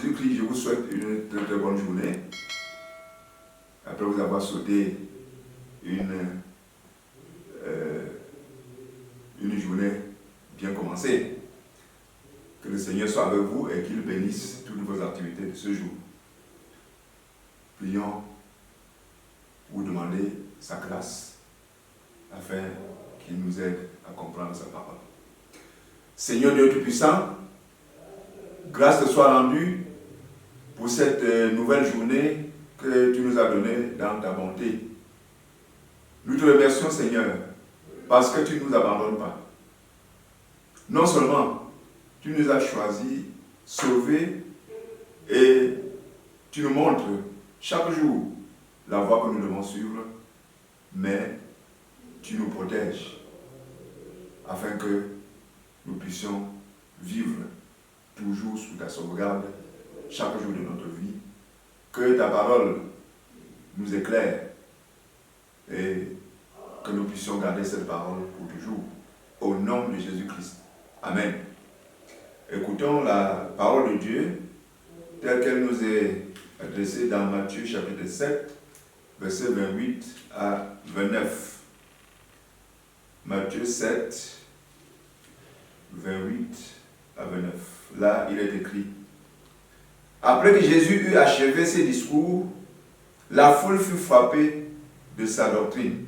Jésus-Christ, je vous souhaite une très très bonne journée. Après vous avoir souhaité une journée bien commencée. Que le Seigneur soit avec vous et qu'il bénisse toutes vos activités de ce jour. Prions pour demander sa grâce afin qu'il nous aide à comprendre sa parole. Seigneur Dieu Tout-Puissant, grâce te soit rendue pour cette nouvelle journée que tu nous as donnée dans ta bonté. Nous te remercions, Seigneur, parce que tu ne nous abandonnes pas. Non seulement tu nous as choisis, sauvés, et tu nous montres chaque jour la voie que nous devons suivre, mais tu nous protèges afin que nous puissions vivre toujours sous ta sauvegarde chaque jour de notre vie. Que ta parole nous éclaire et que nous puissions garder cette parole pour toujours. Au nom de Jésus-Christ. Amen. Écoutons la parole de Dieu telle qu'elle nous est adressée dans Matthieu chapitre 7, versets 28 à 29. Matthieu 7, 28 à 29. Là, il est écrit: Après que Jésus eut achevé ses discours, la foule fut frappée de sa doctrine,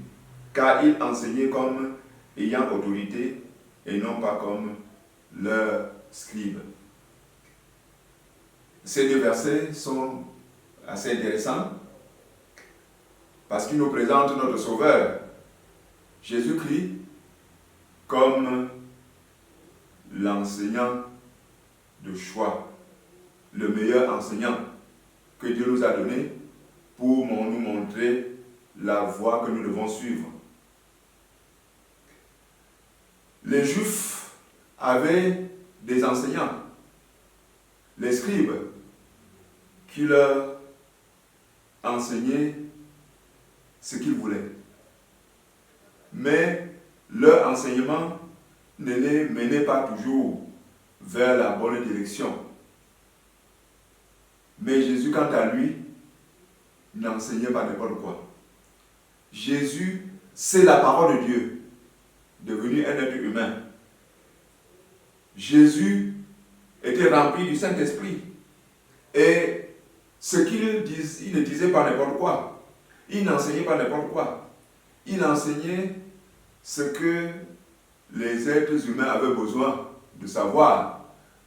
car il enseignait comme ayant autorité et non pas comme leurs scribes. Ces deux versets sont assez intéressants parce qu'ils nous présentent notre Sauveur, Jésus-Christ, comme l'enseignant de choix, le meilleur enseignant que Dieu nous a donné pour nous montrer la voie que nous devons suivre. Les Juifs avaient des enseignants, les scribes, qui leur enseignaient ce qu'ils voulaient. Mais leur enseignement ne les menait pas toujours vers la bonne direction. Mais Jésus, quant à lui, n'enseignait pas n'importe quoi. Jésus, c'est la parole de Dieu, devenu un être humain. Jésus était rempli du Saint-Esprit. Et ce qu'il disait, il ne disait pas n'importe quoi. Il n'enseignait pas n'importe quoi. Il enseignait ce que les êtres humains avaient besoin de savoir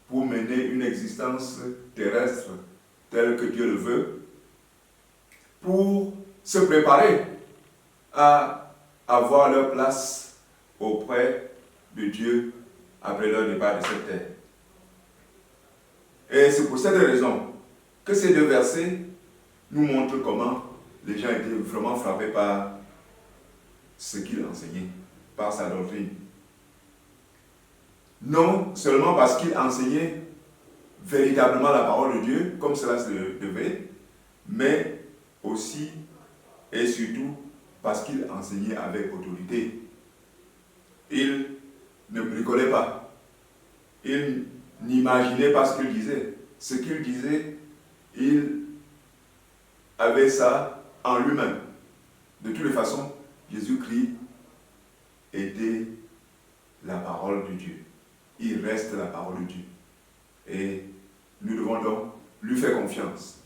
pour mener une existence terrestre telle que Dieu le veut, pour se préparer à avoir leur place auprès de Dieu après leur départ de cette terre. Et c'est pour cette raison que ces deux versets nous montrent comment les gens étaient vraiment frappés par ce qu'il enseignait, par sa doctrine. Non seulement parce qu'il enseignait véritablement la parole de Dieu, comme cela se devait, mais aussi et surtout parce qu'il enseignait avec autorité. Il ne bricolait pas. Il n'imaginait pas ce qu'il disait. Ce qu'il disait, il avait ça en lui-même. De toutes les façons, Jésus-Christ était la parole de Dieu. Il reste la parole de Dieu. Et nous devons donc lui faire confiance.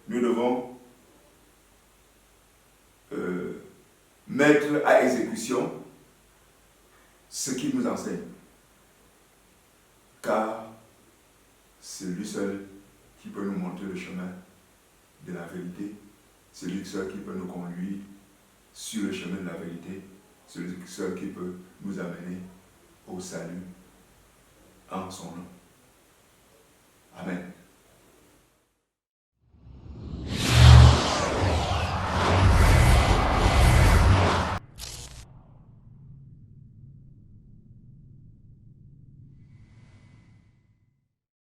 Nous devons mettre à exécution ce qu'il nous enseigne. Car c'est lui seul qui peut nous montrer le chemin de la vérité. C'est lui seul qui peut nous conduire sur le chemin de la vérité. C'est lui seul qui peut nous amener au salut en son nom.